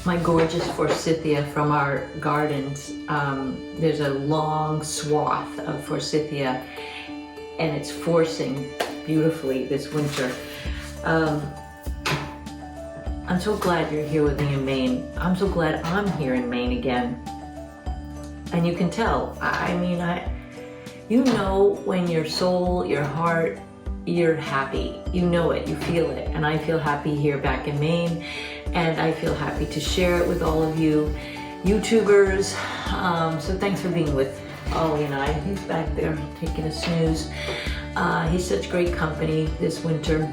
my gorgeous forsythia from our gardens. There's a long swath of forsythia and it's forcing beautifully this winter. I'm so glad you're here with me in Maine. I'm so glad I'm here in Maine again. And you can tell, you know when your soul, your heart, you're happy. You know it, you feel it. And I feel happy here back in Maine. And I feel happy to share it with all of you YouTubers. So thanks for being with Ollie and I. He's back there taking a snooze. He's such great company this winter.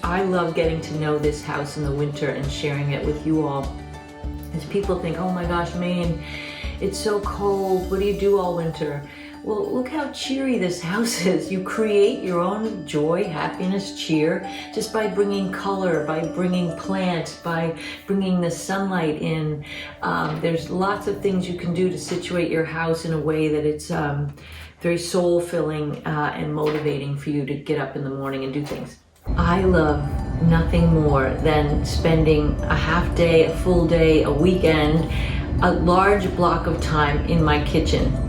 I love getting to know this house in the winter and sharing it with you all. As people think, oh my gosh, Maine, it's so cold. What do you do all winter? Well, look how cheery this house is. You create your own joy, happiness, cheer, just by bringing color, by bringing plants, by bringing the sunlight in. There's lots of things you can do to situate your house in a way that it's very soul-filling and motivating for you to get up in the morning and do things. I love nothing more than spending a half day, a full day, a weekend, a large block of time in my kitchen.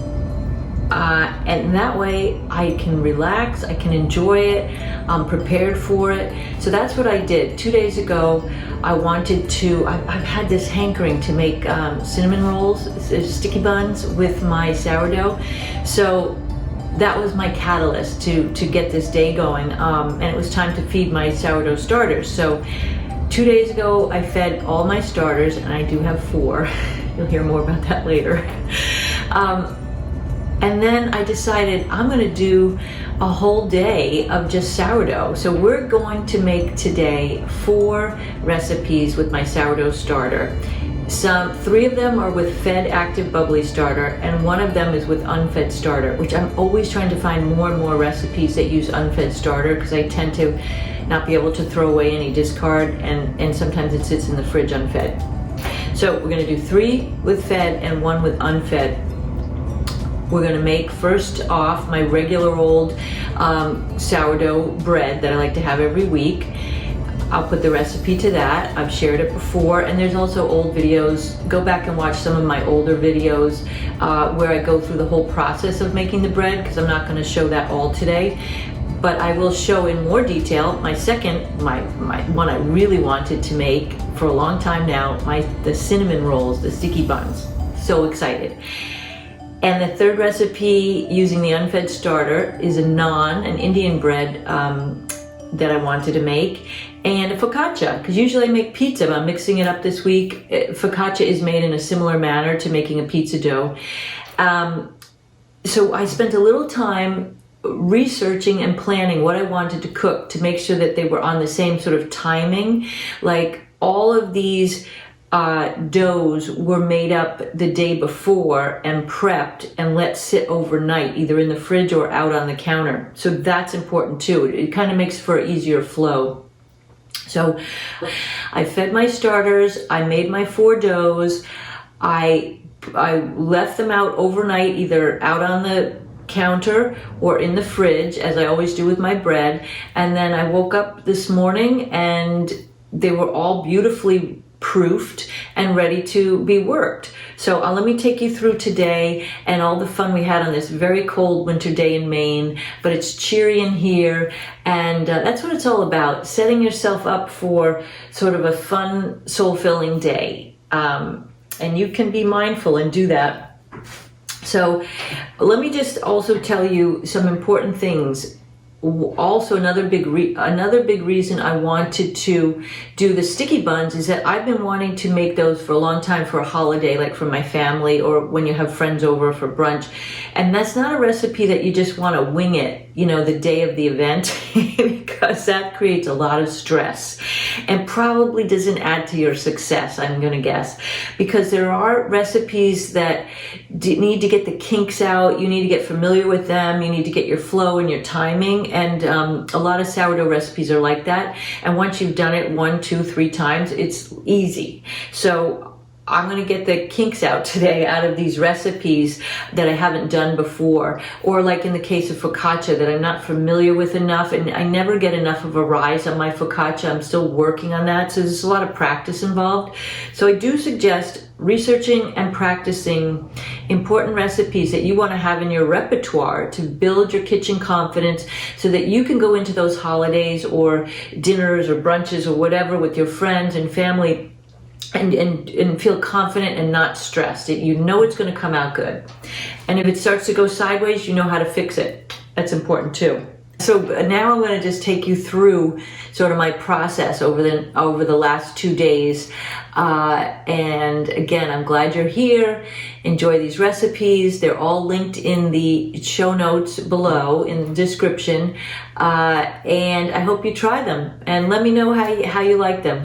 And that way I can relax, I can enjoy it, I'm prepared for it. So that's what I did. 2 days ago, I've had this hankering to make cinnamon rolls, sticky buns with my sourdough. So that was my catalyst to get this day going. And it was time to feed my sourdough starters. So 2 days ago, I fed all my starters, and I do have 4. You'll hear more about that later. And then I decided I'm gonna do a whole day of just sourdough. So we're going to make today 4 recipes with my sourdough starter. 3 of them are with fed active bubbly starter, and 1 of them is with unfed starter, which I'm always trying to find more and more recipes that use unfed starter because I tend to not be able to throw away any discard, and sometimes it sits in the fridge unfed. So we're gonna do 3 with fed and 1 with unfed. We're gonna make first off my regular old sourdough bread that I like to have every week. I'll put the recipe to that. I've shared it before, and there's also old videos. Go back and watch some of my older videos where I go through the whole process of making the bread, because I'm not gonna show that all today. But I will show in more detail my one I really wanted to make for a long time now, the cinnamon rolls, the sticky buns. So excited. And the 3rd recipe using the unfed starter is a naan, an Indian bread that I wanted to make, and a focaccia, because usually I make pizza, but I'm mixing it up this week. Focaccia is made in a similar manner to making a pizza dough. So I spent a little time researching and planning what I wanted to cook to make sure that they were on the same sort of timing. Like all of these doughs were made up the day before and prepped and let sit overnight, either in the fridge or out on the counter. So that's important too. It kind of makes for easier flow. So I fed my starters, I made my 4 doughs, I left them out overnight, either out on the counter or in the fridge, as I always do with my bread. And then I woke up this morning and they were all beautifully proofed and ready to be worked. So let me take you through today and all the fun we had on this very cold winter day in Maine, but it's cheery in here, and that's what it's all about, setting yourself up for sort of a fun, soul-filling day. And you can be mindful and do that. So let me just also tell you some important things. Also, another big reason I wanted to do the sticky buns is that I've been wanting to make those for a long time for a holiday, like for my family or when you have friends over for brunch. And that's not a recipe that you just want to wing it, the day of the event, because that creates a lot of stress and probably doesn't add to your success, I'm going to guess, because there are recipes that need to get the kinks out. You need to get familiar with them. You need to get your flow and your timing. And a lot of sourdough recipes are like that. And once you've done it 1, 2, 3 times, it's easy. So I'm gonna get the kinks out today out of these recipes that I haven't done before, or like in the case of focaccia that I'm not familiar with enough, and I never get enough of a rise on my focaccia. I'm still working on that, so there's a lot of practice involved. So I do suggest researching and practicing important recipes that you want to have in your repertoire to build your kitchen confidence so that you can go into those holidays or dinners or brunches or whatever with your friends and family and feel confident and not stressed. You know it's going to come out good. And if it starts to go sideways, you know how to fix it. That's important too. So now I'm going to just take you through sort of my process over the last 2 days. And again, I'm glad you're here. Enjoy these recipes. They're all linked in the show notes below in the description. And I hope you try them and let me know how you like them.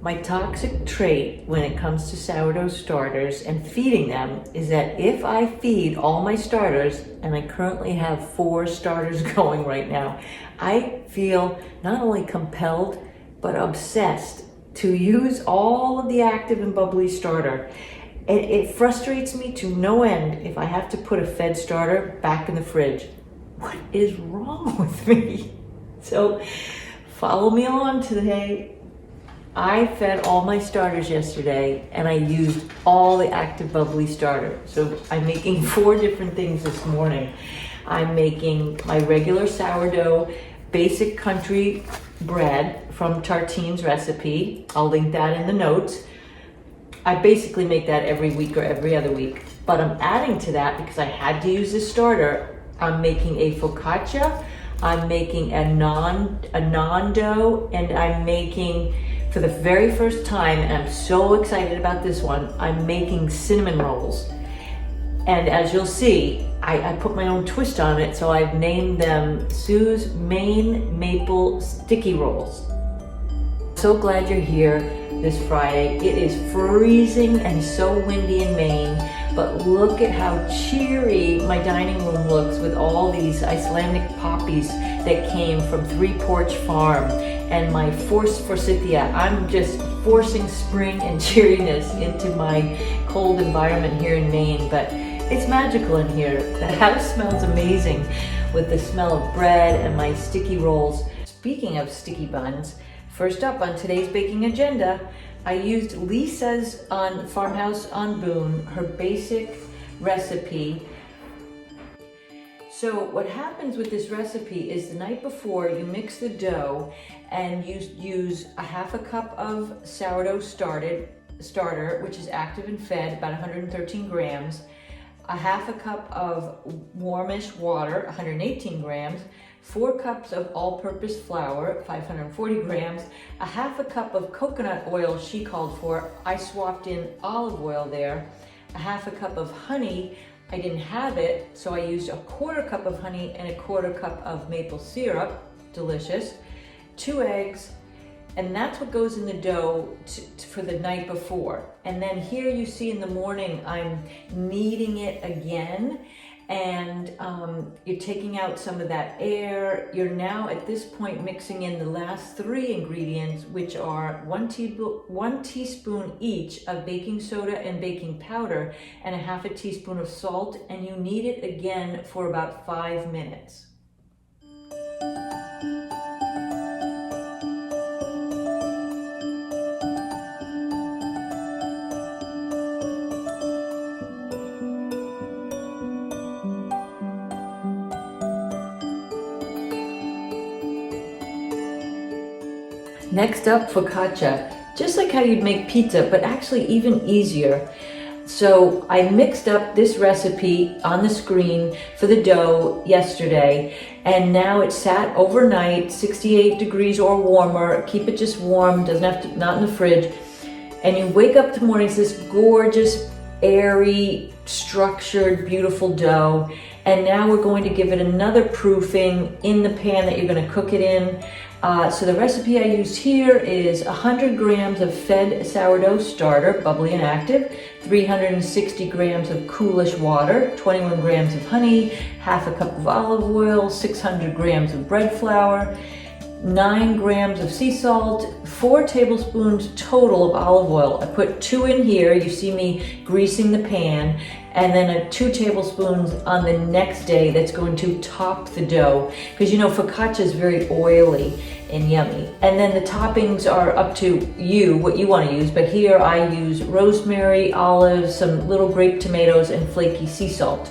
My toxic trait when it comes to sourdough starters and feeding them is that if I feed all my starters, and I currently have 4 starters going right now, I feel not only compelled, but obsessed to use all of the active and bubbly starter. It frustrates me to no end if I have to put a fed starter back in the fridge. What is wrong with me? So follow me on today. I fed all my starters yesterday and I used all the active bubbly starter. So I'm making 4 different things this morning. I'm making my regular sourdough basic country bread from Tartine's recipe. I'll link that in the notes. I basically make that every week or every other week, but I'm adding to that because I had to use this starter. I'm making a focaccia, I'm making a non-dough, and I'm making, for the very first time, and I'm so excited about this one, I'm making cinnamon rolls. And as you'll see, I put my own twist on it, so I've named them Sue's Maine Maple Sticky Rolls. So glad you're here this Friday. It is freezing and so windy in Maine, but look at how cheery my dining room looks with all these Icelandic poppies that came from Porch Farm and my forsythia. I'm just forcing spring and cheeriness into my cold environment here in Maine, but it's magical in here. The house smells amazing with the smell of bread and my sticky rolls. Speaking of sticky buns, first up on today's baking agenda, I used Lisa's on Farmhouse on Boone, her basic recipe. So what happens with this recipe is the night before you mix the dough and you use a ½ cup of sourdough starter, which is active and fed, about 113 grams, a ½ cup of warmish water, 118 grams, 4 cups of all-purpose flour, 540 grams, a ½ cup of coconut oil she called for. I swapped in olive oil there, a ½ cup of honey. I didn't have it, so I used a ¼ cup of honey and a ¼ cup of maple syrup, delicious, 2 eggs, and that's what goes in the dough for the night before. And then here you see in the morning, I'm kneading it again, and you're taking out some of that air. You're now at this point mixing in the last 3 ingredients, which are 1 teaspoon each of baking soda and baking powder and a ½ teaspoon of salt, and you knead it again for about 5 minutes. Next up, focaccia. Just like how you'd make pizza, but actually even easier. So I mixed up this recipe on the screen for the dough yesterday, and now it's sat overnight, 68 degrees or warmer. Keep it just warm, doesn't have to, not in the fridge. And you wake up in the morning, it's this gorgeous, airy, structured, beautiful dough. And now we're going to give it another proofing in the pan that you're going to cook it in. So the recipe I used here is 100 grams of fed sourdough starter, bubbly and active, 360 grams of coolish water, 21 grams of honey, ½ cup of olive oil, 600 grams of bread flour. 9 grams of sea salt, 4 tablespoons total of olive oil. I put 2 in here, you see me greasing the pan, and then 2 tablespoons on the next day that's going to top the dough. Because you know, focaccia is very oily and yummy. And then the toppings are up to you, what you want to use, but here I use rosemary, olives, some little grape tomatoes, and flaky sea salt.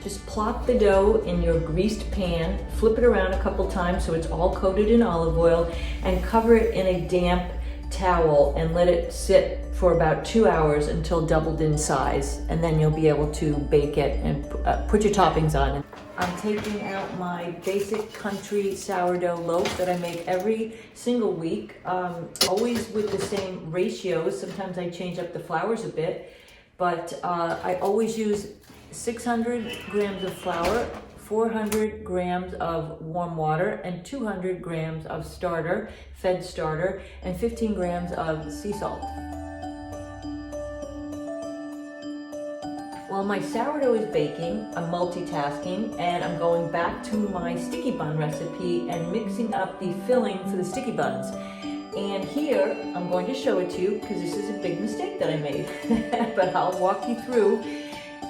Just plop the dough in your greased pan, flip it around a couple times so it's all coated in olive oil, and cover it in a damp towel and let it sit for about 2 hours until doubled in size, and then you'll be able to bake it and put your toppings on. I'm taking out my basic country sourdough loaf that I make every single week, always with the same ratios. Sometimes I change up the flours a bit, but I always use 600 grams of flour, 400 grams of warm water, and 200 grams of starter, fed starter, and 15 grams of sea salt. While my sourdough is baking, I'm multitasking, and I'm going back to my sticky bun recipe and mixing up the filling for the sticky buns. And here, I'm going to show it to you because this is a big mistake that I made, but I'll walk you through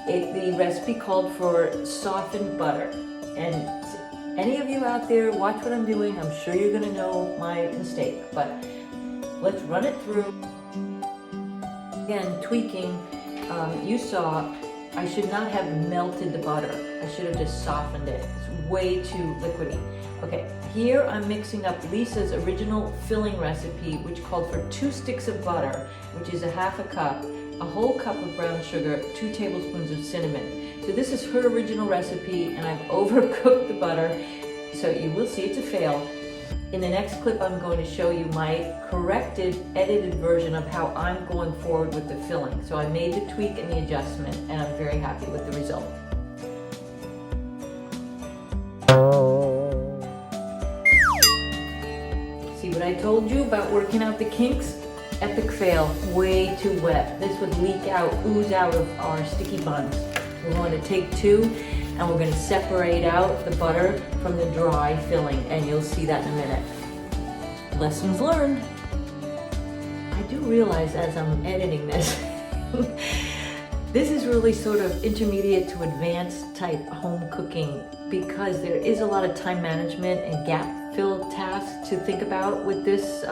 it. The recipe called for softened butter. And any of you out there, watch what I'm doing. I'm sure you're gonna know my mistake, but let's run it through. Again, tweaking, you saw I should not have melted the butter. I should have just softened it. It's way too liquidy. Okay, here I'm mixing up Lisa's original filling recipe, which called for 2 sticks of butter, which is a half a cup, a whole cup of brown sugar, 2 tablespoons of cinnamon. So this is her original recipe, and I've overcooked the butter, so you will see it's a fail. In the next clip, I'm going to show you my corrected, edited version of how I'm going forward with the filling. So I made the tweak and the adjustment, and I'm very happy with the result. See what I told you about working out the kinks? Epic fail, way too wet. This would leak out, ooze out of our sticky buns. We're going to take 2, and we're going to separate out the butter from the dry filling, and you'll see that in a minute. Lessons learned. I do realize as I'm editing this, this is really sort of intermediate to advanced type home cooking, because there is a lot of time management and gap fill tasks to think about with this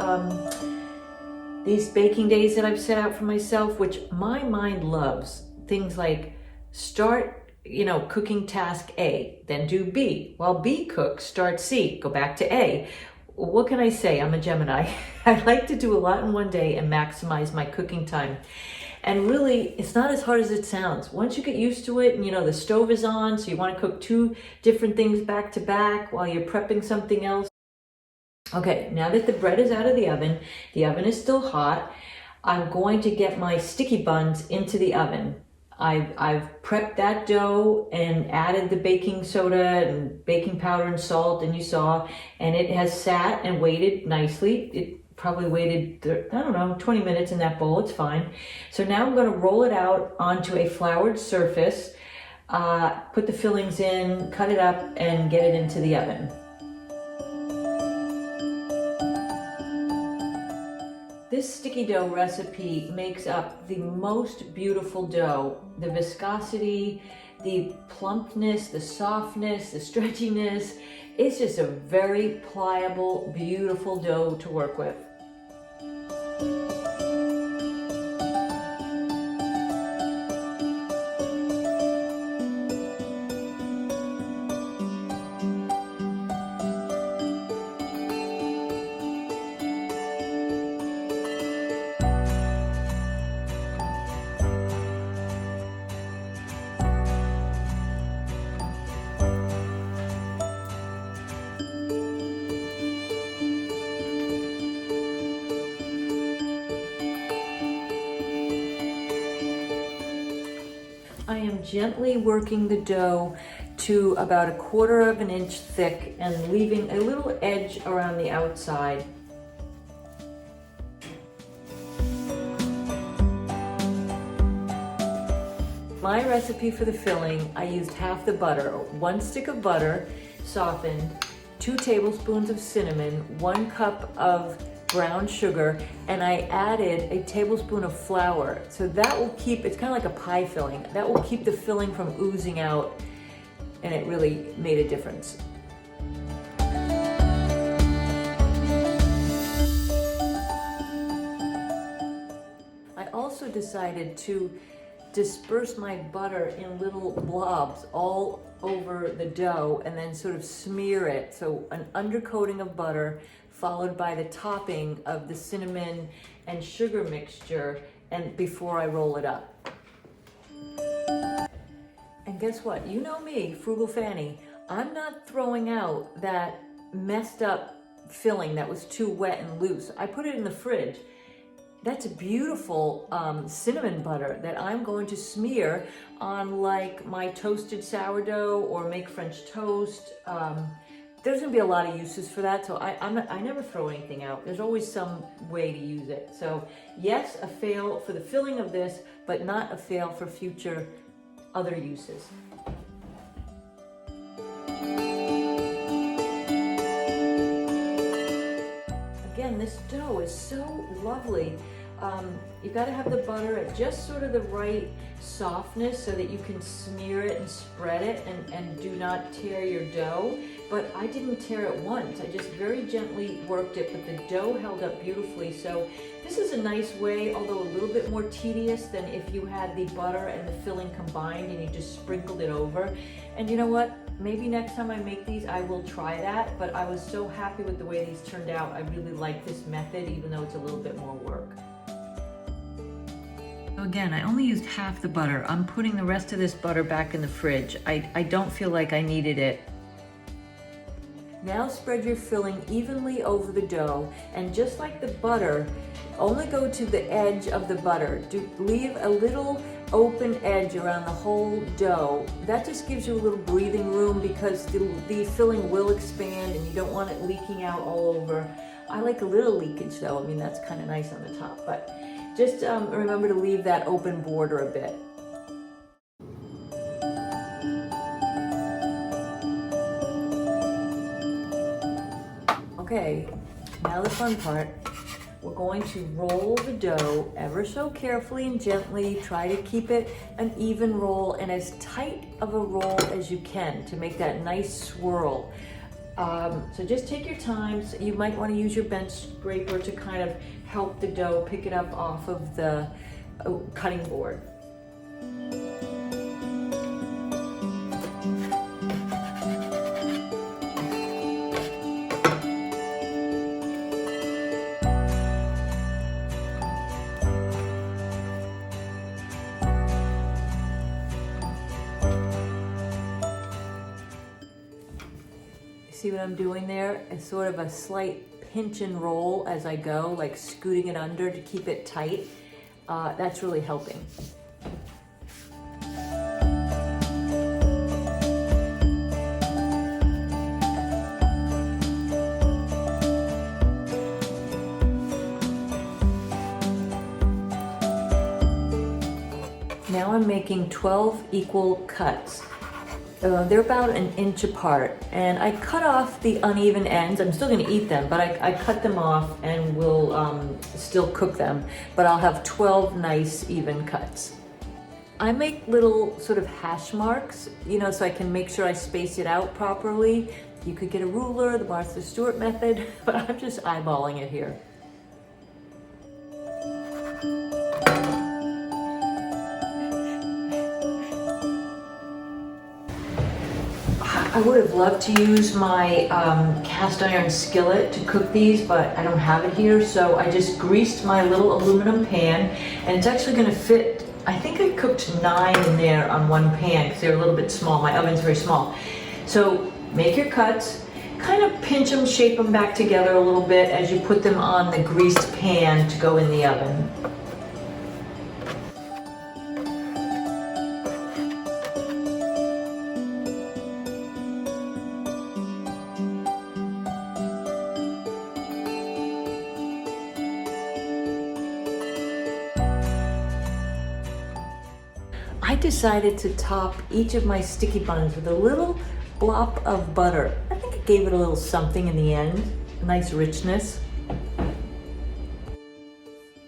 these baking days that I've set out for myself, which my mind loves. Things like start, cooking task A, then do B. While B cooks, start C, go back to A. What can I say? I'm a Gemini. I like to do a lot in one day and maximize my cooking time. And really, it's not as hard as it sounds. Once you get used to it, and the stove is on, so you want to cook 2 different things back to back while you're prepping something else. Okay, now that the bread is out of the oven is still hot, I'm going to get my sticky buns into the oven. I've prepped that dough and added the baking soda and baking powder and salt, and you saw, and it has sat and waited nicely. It probably waited, 20 minutes in that bowl. It's fine. So now I'm going to roll it out onto a floured surface, put the fillings in, cut it up, and get it into the oven. This sticky dough recipe makes up the most beautiful dough. The viscosity, the plumpness, the softness, the stretchiness. It's just a very pliable, beautiful dough to work with. I am gently working the dough to about 1/4 of an inch thick and leaving a little edge around the outside. My recipe for the filling, I used half the butter, 1 stick of butter, softened, 2 tablespoons of cinnamon, 1 cup of brown sugar, and I added a tablespoon of flour. So that will keep, it's kind of like a pie filling, that will keep the filling from oozing out, and it really made a difference. I also decided to disperse my butter in little blobs all over the dough and then sort of smear it. So an undercoating of butter followed by the topping of the cinnamon and sugar mixture, and before I roll it up. And guess what? You know me, Frugal Fanny. I'm not throwing out that messed up filling that was too wet and loose. I put it in the fridge. That's a beautiful cinnamon butter that I'm going to smear on like my toasted sourdough or make French toast. There's gonna be a lot of uses for that, so I never throw anything out. There's always some way to use it. So yes, a fail for the filling of this, but not a fail for future other uses. Again, this dough is so lovely. You gotta have the butter at just sort of the right softness so that you can smear it and spread it and do not tear your dough. But I didn't tear it once. I just very gently worked it, but the dough held up beautifully. So this is a nice way, although a little bit more tedious than if you had the butter and the filling combined and you just sprinkled it over. And you know what? Maybe next time I make these, I will try that, but I was so happy with the way these turned out. I really like this method, even though it's a little bit more work. Again, I only used half the butter. I'm putting the rest of this butter back in the fridge. I don't feel like I needed it. Now spread your filling evenly over the dough, and just like the butter, only go to the edge of the butter. Leave a little open edge around the whole dough. That just gives you a little breathing room because the filling will expand and you don't want it leaking out all over. I like a little leakage though. I mean, that's kind of nice on the top, but just remember to leave that open border a bit. Okay, now the fun part. We're going to roll the dough ever so carefully and gently. Try to keep it an even roll and as tight of a roll as you can to make that nice swirl. So just take your time. So you might want to use your bench scraper to kind of help the dough pick it up off of the cutting board. See what I'm doing there? It's sort of a slight pinch and roll as I go, like scooting it under to keep it tight. That's really helping. Now I'm making 12 equal cuts. They're about an inch apart, and I cut off the uneven ends. I'm still going to eat them, but I cut them off and will still cook them, but I'll have 12 nice even cuts. I make little sort of hash marks, you know, so I can make sure I space it out properly. You could get a ruler, the Martha Stewart method, but I'm just eyeballing it here. I would have loved to use my cast iron skillet to cook these, but I don't have it here, so I just greased my little aluminum pan, and it's actually going to fit. I think I cooked 9 in there on one pan because they're a little bit small. My oven's very small. So make your cuts, kind of pinch them, shape them back together a little bit as you put them on the greased pan to go in the oven. I decided to top each of my sticky buns with a little splop of butter. I think it gave it a little something in the end, a nice richness.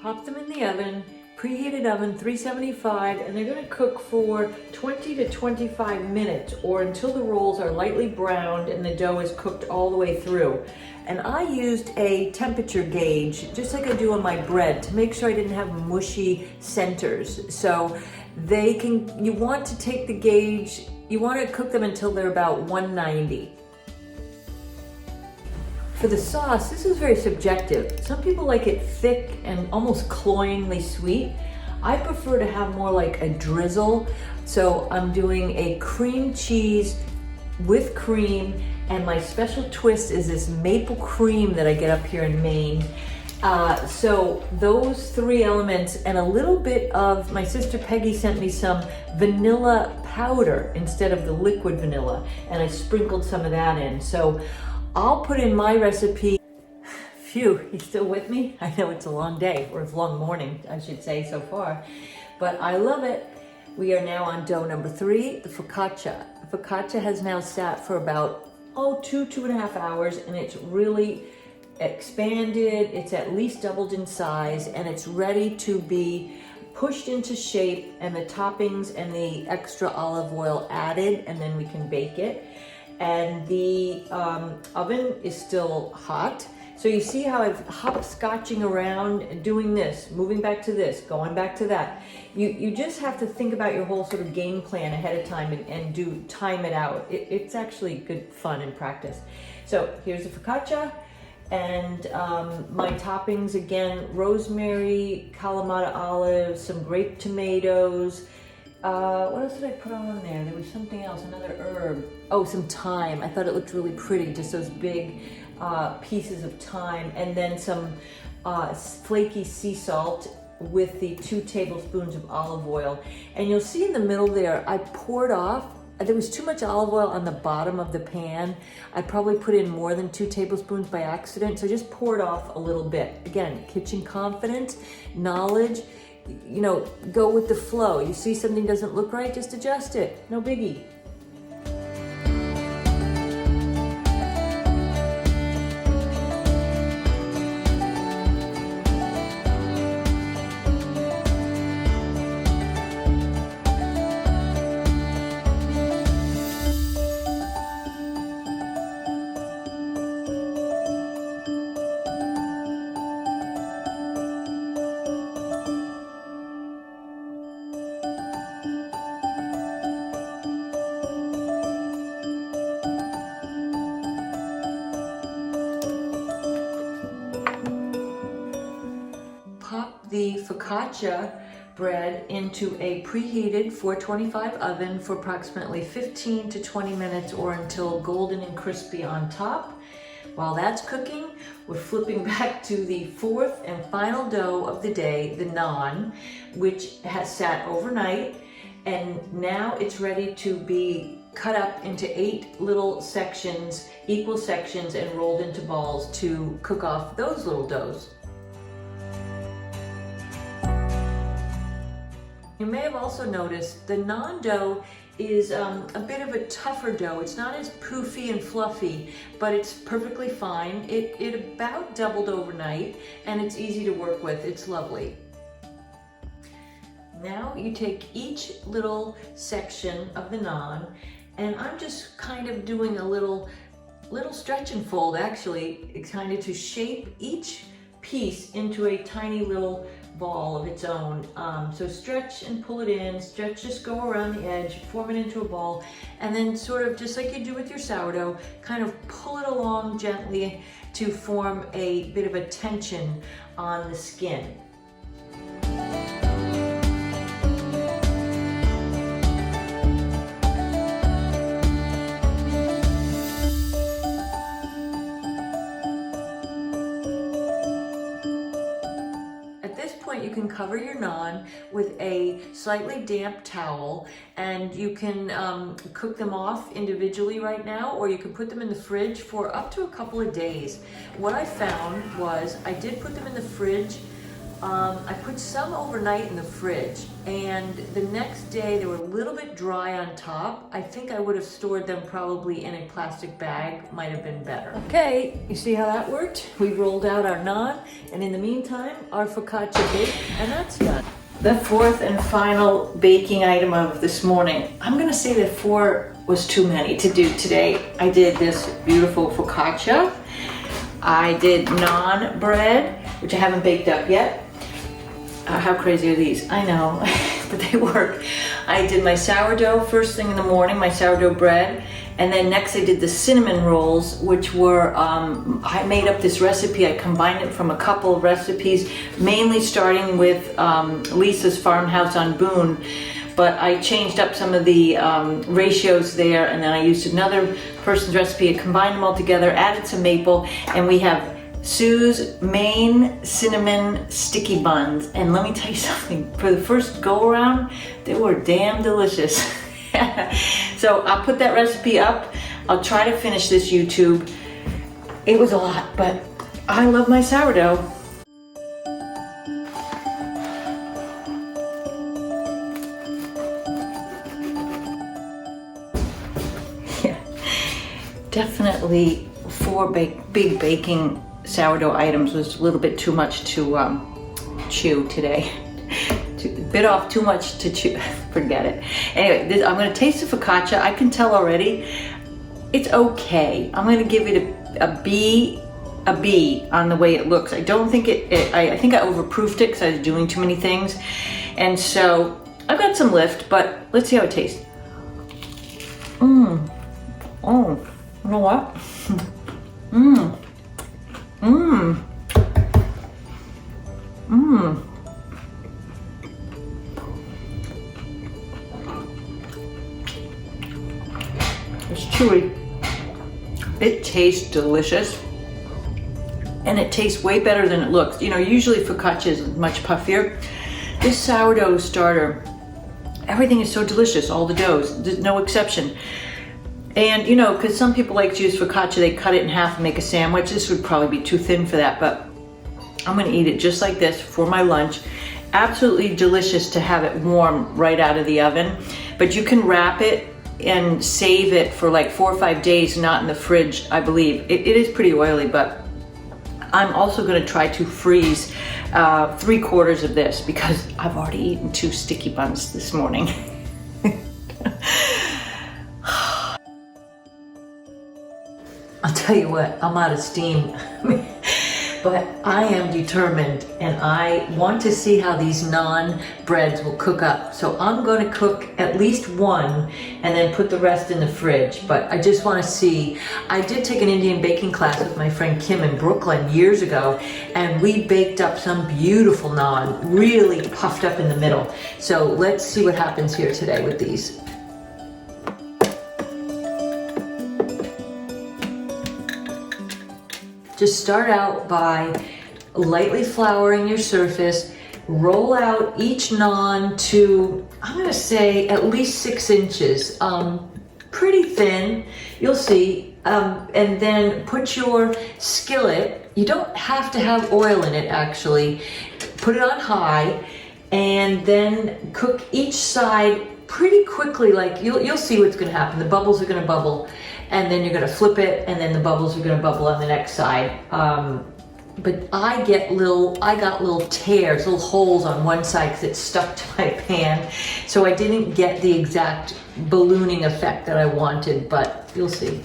Pop them in the oven, preheated oven, 375, and they're gonna cook for 20 to 25 minutes or until the rolls are lightly browned and the dough is cooked all the way through. And I used a temperature gauge, just like I do on my bread, to make sure I didn't have mushy centers. So you want to take the gauge, you want to cook them until they're about 190. For the sauce, this is very subjective. Some people like it thick and almost cloyingly sweet. I prefer to have more like a drizzle. So I'm doing a cream cheese with cream, and my special twist is this maple cream that I get up here in Maine. So those three elements and a little bit of, my sister Peggy sent me some vanilla powder instead of the liquid vanilla, and I sprinkled some of that in. So I'll put in my recipe. Phew, you still with me? I know it's a long day, or it's a long morning, I should say, so far, but I love it. We are now on dough number 3, the focaccia. The focaccia has now sat for about, 2.5 hours, and it's really expanded. It's at least doubled in size, and it's ready to be pushed into shape, and the toppings and the extra olive oil added, and then we can bake it. And the oven is still hot. So you see how I've hopscotching around and doing this, moving back to this, going back to that. You just have to think about your whole sort of game plan ahead of time and time it out. It's actually good fun and practice. So here's the focaccia, and my toppings again: rosemary, Kalamata olives, some grape tomatoes. What else did I put on there? There was something else, another herb. Oh, some thyme. I thought it looked really pretty, just those big pieces of thyme, and then some flaky sea salt with the 2 tablespoons of olive oil. And you'll see in the middle there, I poured off. There was too much olive oil on the bottom of the pan. I probably put in more than 2 tablespoons by accident, so just poured off a little bit. Again, kitchen confidence, knowledge. Go with the flow. You see something doesn't look right, just adjust it. No biggie. Pop the focaccia bread into a preheated 425 oven for approximately 15 to 20 minutes or until golden and crispy on top. While that's cooking, we're flipping back to the 4th and final dough of the day, the naan, which has sat overnight, and now it's ready to be cut up into 8 little sections, equal sections, and rolled into balls to cook off those little doughs. You may have also noticed the naan dough is a bit of a tougher dough. It's not as poofy and fluffy, but it's perfectly fine. It about doubled overnight, and it's easy to work with. It's lovely. Now you take each little section of the naan, and I'm just kind of doing a little stretch and fold, actually, kind of to shape each piece into a tiny little ball of its own. So stretch and pull it in, stretch, just go around the edge, form it into a ball, and then sort of just like you do with your sourdough, kind of pull it along gently to form a bit of a tension on the skin. You can cover your naan with a slightly damp towel, and you can cook them off individually right now, or you can put them in the fridge for up to a couple of days. What I found was I did put them in the fridge I put some overnight in the fridge, and the next day they were a little bit dry on top. I think I would have stored them probably in a plastic bag, might have been better. Okay, you see how that worked? We rolled out our naan, and in the meantime, our focaccia baked, and that's done. The fourth and final baking item of this morning. I'm gonna say that 4 was too many to do today. I did this beautiful focaccia. I did naan bread, which I haven't baked up yet. How crazy are these? I know, but they work. I did my sourdough first thing in the morning, my sourdough bread, and then next I did the cinnamon rolls, which were, I made up this recipe. I combined it from a couple of recipes, mainly starting with Lisa's farmhouse on Boone, but I changed up some of the ratios there, and then I used another person's recipe. I combined them all together, added some maple, and we have Sue's Maine cinnamon sticky buns. And let me tell you something, for the first go around, they were damn delicious. So I'll put that recipe up. I'll try to finish this YouTube. It was a lot, but I love my sourdough. Yeah, definitely 4 big baking sourdough items was a little bit too much to chew today. Bit off too much to chew. Forget it. Anyway, I'm going to taste the focaccia. I can tell already it's okay. I'm going to give it a B on the way it looks. I don't think I think I overproofed it because I was doing too many things, and so I've got some lift. But let's see how it tastes. Oh, you know what? It's chewy. It tastes delicious. And it tastes way better than it looks. You know, usually focaccia is much puffier. This sourdough starter, everything is so delicious, all the doughs, there's no exception. And you know, because some people like to use focaccia, they cut it in half and make a sandwich. This would probably be too thin for that, but I'm gonna eat it just like this for my lunch. Absolutely delicious to have it warm right out of the oven. But you can wrap it and save it for like 4 or 5 days, not in the fridge, I believe. It is pretty oily, but I'm also gonna try to freeze 3/4 of this because I've already eaten 2 sticky buns this morning. I'll tell you what, I'm out of steam. But I am determined, and I want to see how these naan breads will cook up. So I'm going to cook at least 1 and then put the rest in the fridge. But I just want to see. I did take an Indian baking class with my friend Kim in Brooklyn years ago, and we baked up some beautiful naan, really puffed up in the middle. So let's see what happens here today with these. Just start out by lightly flouring your surface. Roll out each naan to, I'm gonna say, at least 6 inches. Pretty thin, you'll see. And then put your skillet, you don't have to have oil in it actually. Put it on high and then cook each side pretty quickly. Like you'll see what's gonna happen. The bubbles are gonna bubble, and then you're gonna flip it, and then the bubbles are gonna bubble on the next side. But I got little tears, little holes on one side because it's stuck to my pan. So I didn't get the exact ballooning effect that I wanted, but you'll see.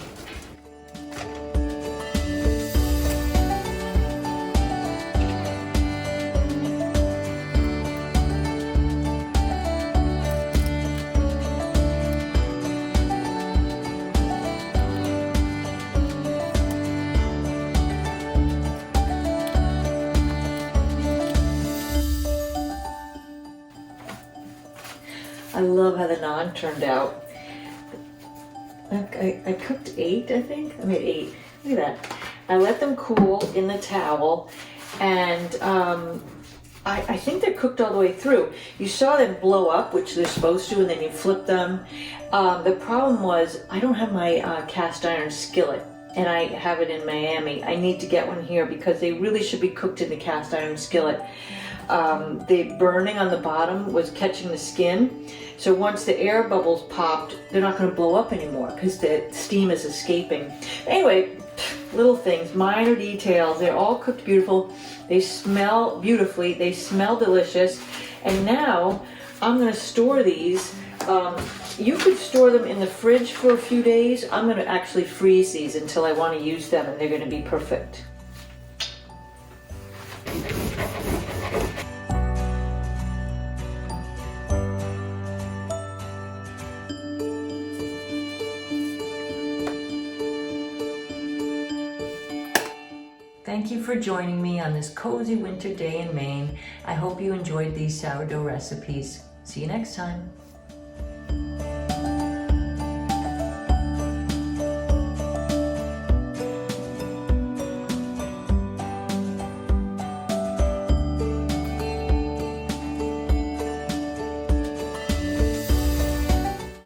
I love how the naan turned out. I cooked 8, I think. I made 8. Look at that. I let them cool in the towel, and I think they're cooked all the way through. You saw them blow up, which they're supposed to, and then you flip them. The problem was I don't have my cast iron skillet, and I have it in Miami. I need to get one here because they really should be cooked in the cast iron skillet. The burning on the bottom was catching the skin. So once the air bubbles popped, they're not going to blow up anymore because the steam is escaping. Anyway, little things, minor details. They're all cooked beautiful. They smell beautifully. They smell delicious. And now I'm going to store these. You could store them in the fridge for a few days. I'm going to actually freeze these until I want to use them, and they're going to be perfect. Thank you for joining me on this cozy winter day in Maine. I hope you enjoyed these sourdough recipes. See you next time.